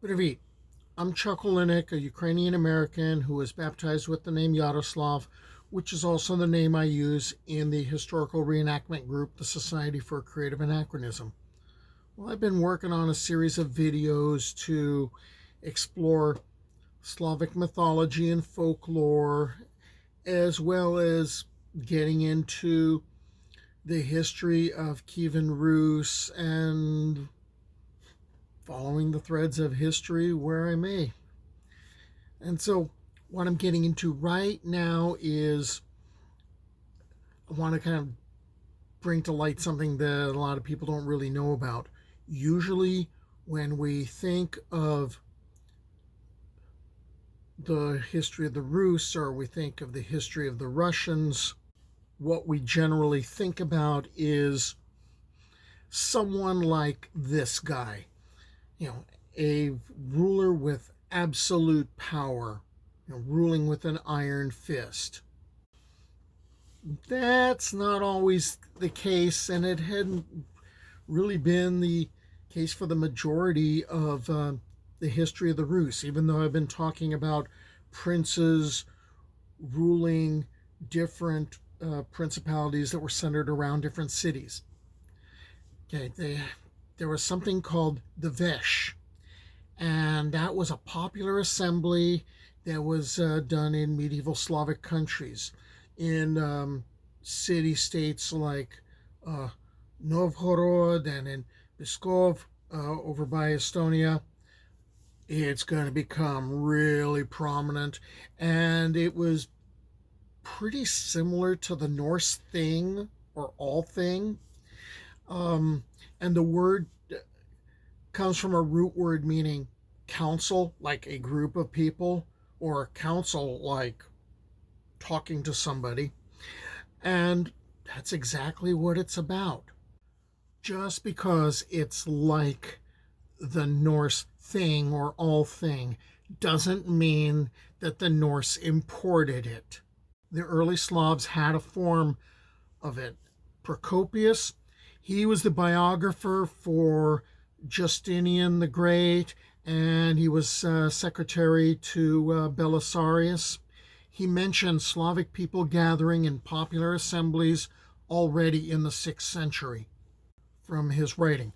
Привіт. I'm Chuck Olinik, a Ukrainian-American who was baptized with the name Yaroslav, which is also the name I use in the historical reenactment group, the Society for Creative Anachronism. Well, I've been working on a series of videos to explore Slavic mythology and folklore, as well as getting into the history of Kyiv Rus and following the threads of history where I may. And so what I'm getting into right now is I want to kind of bring to light something that a lot of people don't really know about. Usually when we think of the history of the Rus or we think of the history of the Russians, what we generally think about is someone like this guy. A ruler with absolute power, ruling with an iron fist. That's not always the case, and it hadn't really been the case for the majority of the history of the Rus, even though I've been talking about princes ruling different principalities that were centered around different cities. There was something called the Veche, and that was a popular assembly that was done in medieval Slavic countries, in city-states like Novgorod and in Pskov over by Estonia. It's going to become really prominent, and it was pretty similar to the Norse thing or all thing. And the word comes from a root word meaning council, like a group of people, or council, like talking to somebody. And that's exactly what it's about. Just because it's like the Norse thing or all thing doesn't mean that the Norse imported it. The early Slavs had a form of it. Procopius, he was the biographer for Justinian the Great, and he was secretary to Belisarius. He mentioned Slavic people gathering in popular assemblies already in the 6th century from his writing.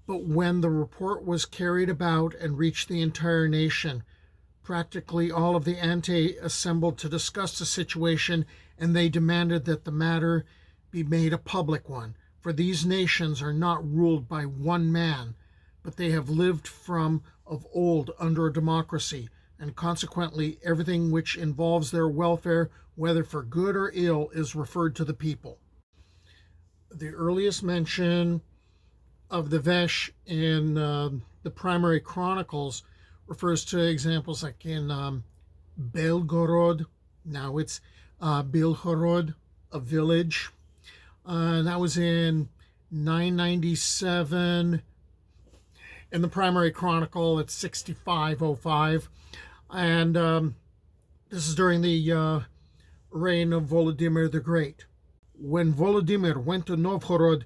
But when the report was carried about and reached the entire nation, practically all of the Ante assembled to discuss the situation, and they demanded that the matter be made a public one. For these nations are not ruled by one man, but they have lived from of old under a democracy, and consequently everything which involves their welfare, whether for good or ill, is referred to the people. The earliest mention of the Veche in the primary chronicles refers to examples like in Belgorod, now it's Bilhorod, a village. That was in 997. In the primary chronicle, it's 6505. And this is during the reign of Volodymyr the Great. When Volodymyr went to Novgorod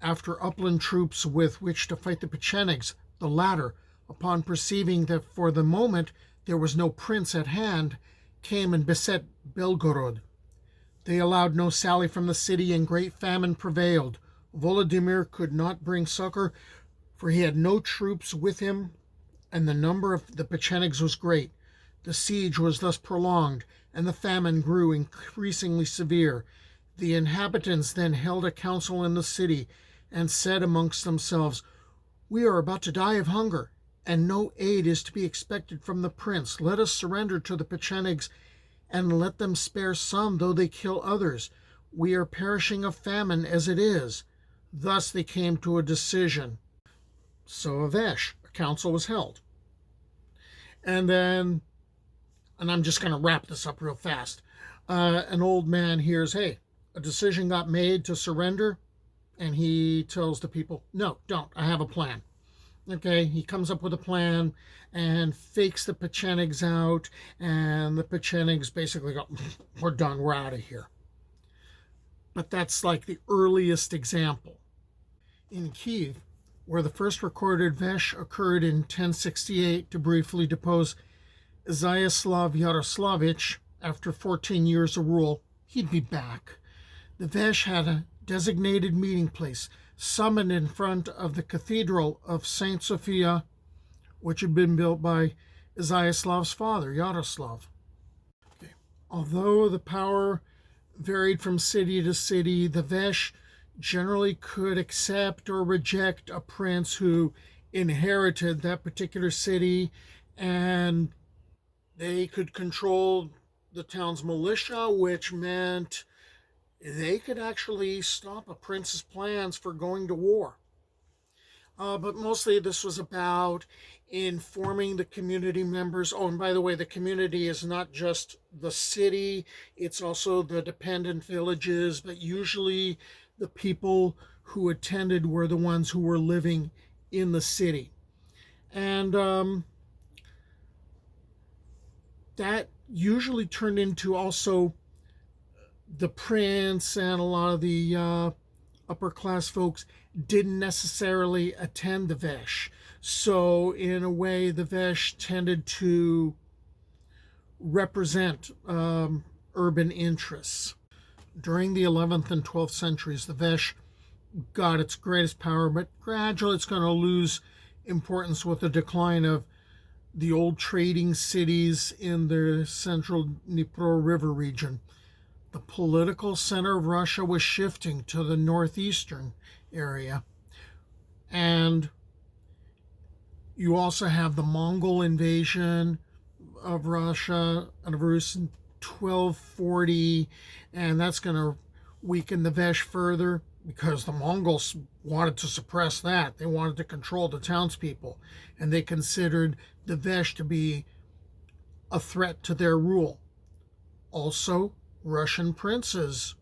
after upland troops with which to fight the Pechenegs, the latter, upon perceiving that for the moment there was no prince at hand, came and beset Belgorod. They allowed no sally from the city, and great famine prevailed. Volodymyr could not bring succor, for he had no troops with him, and the number of the Pechenegs was great. The siege was thus prolonged, and the famine grew increasingly severe. The inhabitants then held a council in the city, and said amongst themselves, "We are about to die of hunger, and no aid is to be expected from the prince. Let us surrender to the Pechenegs, and let them spare some, though they kill others. We are perishing of famine as it is." Thus they came to a decision. So a Veche, a council was held. And I'm just going to wrap this up real fast. An old man hears, hey, a decision got made to surrender, and he tells the people, no, don't, I have a plan. Okay, he comes up with a plan and fakes the Pechenegs out, and the Pechenegs basically go, we're done, we're out of here. But that's like the earliest example. In Kyiv, where the first recorded Veche occurred in 1068 to briefly depose Zyaslav Yaroslavich after 14 years of rule. He'd be back. The Veche had a designated meeting place, summoned in front of the Cathedral of St. Sophia, which had been built by Zayaslav's father, Yaroslav. Okay. Although the power varied from city to city, the Veche generally could accept or reject a prince who inherited that particular city, and they could control the town's militia, which meant they could actually stop a prince's plans for going to war. But mostly this was about informing the community members. Oh, and by the way, the community is not just the city, it's also the dependent villages, but usually the people who attended were the ones who were living in the city. And that usually turned into also the prince and a lot of the upper class folks didn't necessarily attend the Veche. So in a way, the Veche tended to represent urban interests. During the 11th and 12th centuries, the Veche got its greatest power, but gradually it's going to lose importance with the decline of the old trading cities in the central Dnipro River region. The political center of Russia was shifting to the northeastern area. And you also have the Mongol invasion of Russia in 1240, and that's going to weaken the Veche further because the Mongols wanted to suppress that. They wanted to control the townspeople, and they considered the Veche to be a threat to their rule. Also, Russian princes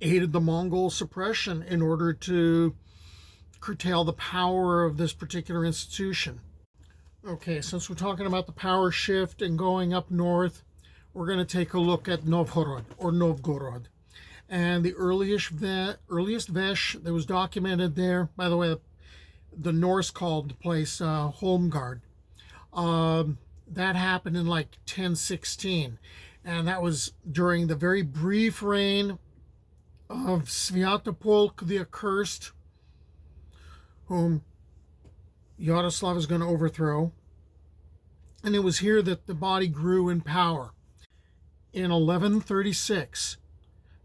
aided the Mongol suppression in order to curtail the power of this particular institution. Okay, since we're talking about the power shift and going up north, we're going to take a look at Novgorod. And the earliest Veche that was documented there, by the way, the Norse called the place Holmgard. That happened in like 1016. And that was during the very brief reign of Sviatopolk the Accursed, whom Yaroslav is going to overthrow. And it was here that the body grew in power. In 1136,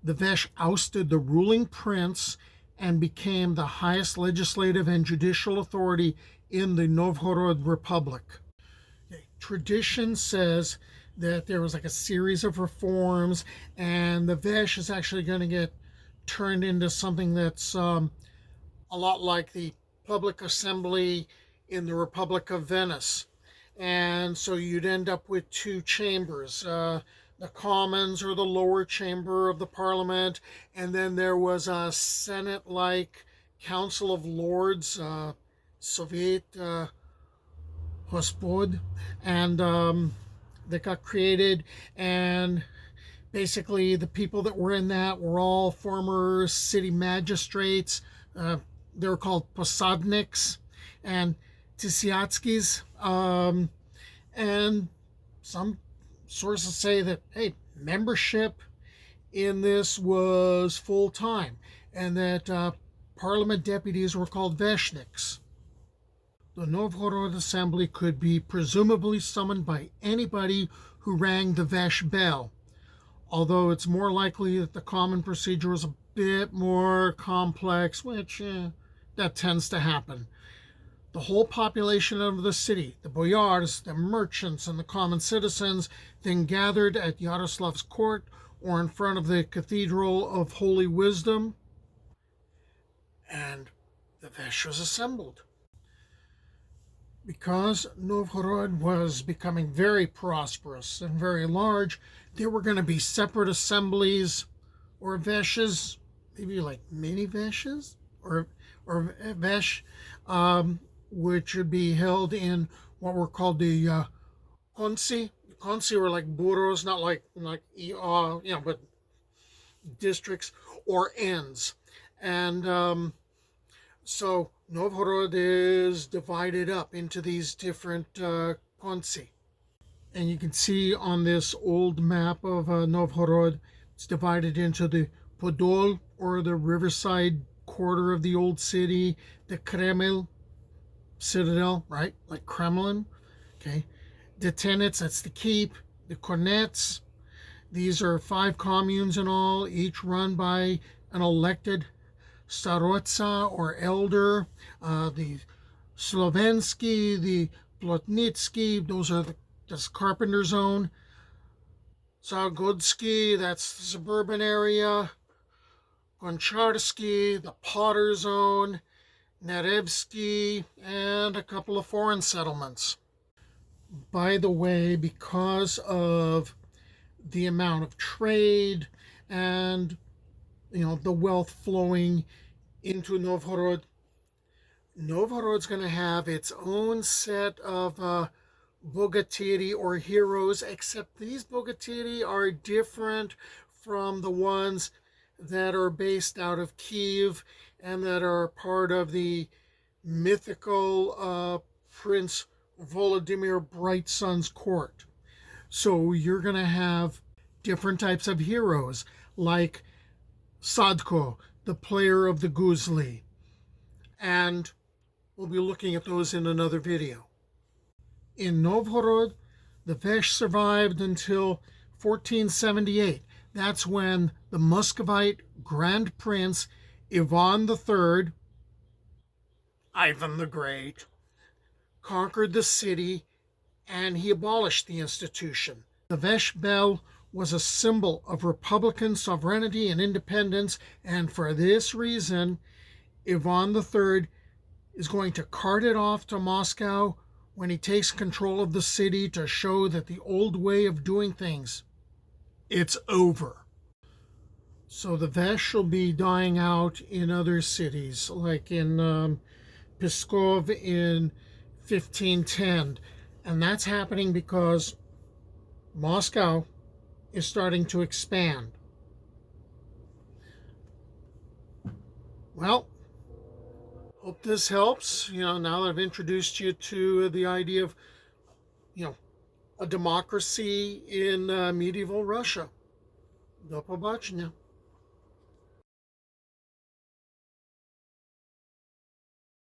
the Veche ousted the ruling prince and became the highest legislative and judicial authority in the Novgorod Republic. Okay. Tradition says that there was like a series of reforms, and the Veche is actually going to get turned into something that's a lot like the public assembly in the Republic of Venice. And so you'd end up with two chambers, the Commons, or the lower chamber of the Parliament, and then there was a Senate-like Council of Lords, Soviet Hospod, and that got created, and basically the people that were in that were all former city magistrates. They were called posadniks and tisiatskis, and some sources say that, hey, membership in this was full-time, and that parliament deputies were called veshniks. The Novgorod assembly could be presumably summoned by anybody who rang the Veche bell, although it's more likely that the common procedure was a bit more complex, which that tends to happen. The whole population of the city, the boyars, the merchants, and the common citizens, then gathered at Yaroslav's court or in front of the Cathedral of Holy Wisdom, and the Veche was assembled. Because Novgorod was becoming very prosperous and very large, there were going to be separate assemblies or Veches, maybe like mini Veches or Veche, which would be held in what were called the konsi. Konsi were like buros, not like but districts or ends. And so Novgorod is divided up into these different konci. And you can see on this old map of Novgorod, it's divided into the Podol, or the riverside quarter of the old city, the Kreml, citadel, right? Like Kremlin. Okay. The tenets, that's the keep, the cornets. These are 5 communes in all, each run by an elected starotsa or elder. The Slovensky, the Plotnitsky, those are that's carpenter zone. Zagodsky, that's the suburban area. Goncharsky, the potter zone. Nerevsky, and a couple of foreign settlements. By the way, because of the amount of trade and the wealth flowing into Novgorod, Novgorod's going to have its own set of bogatiri or heroes, except these bogatiri are different from the ones that are based out of Kyiv and that are part of the mythical Prince Volodymyr Brightson's court. So you're going to have different types of heroes, like Sadko, the player of the guzli. And we'll be looking at those in another video. In Novgorod, the Veche survived until 1478. That's when the Muscovite Grand Prince Ivan III, Ivan the Great, conquered the city and he abolished the institution. The Veche bell was a symbol of republican sovereignty and independence, and for this reason, Ivan III is going to cart it off to Moscow when he takes control of the city to show that the old way of doing things, it's over. So the Veche will be dying out in other cities, like in Pskov in 1510. And that's happening because Moscow is starting to expand. Well, hope this helps. Now that I've introduced you to the idea of, a democracy in medieval Russia. До побачення.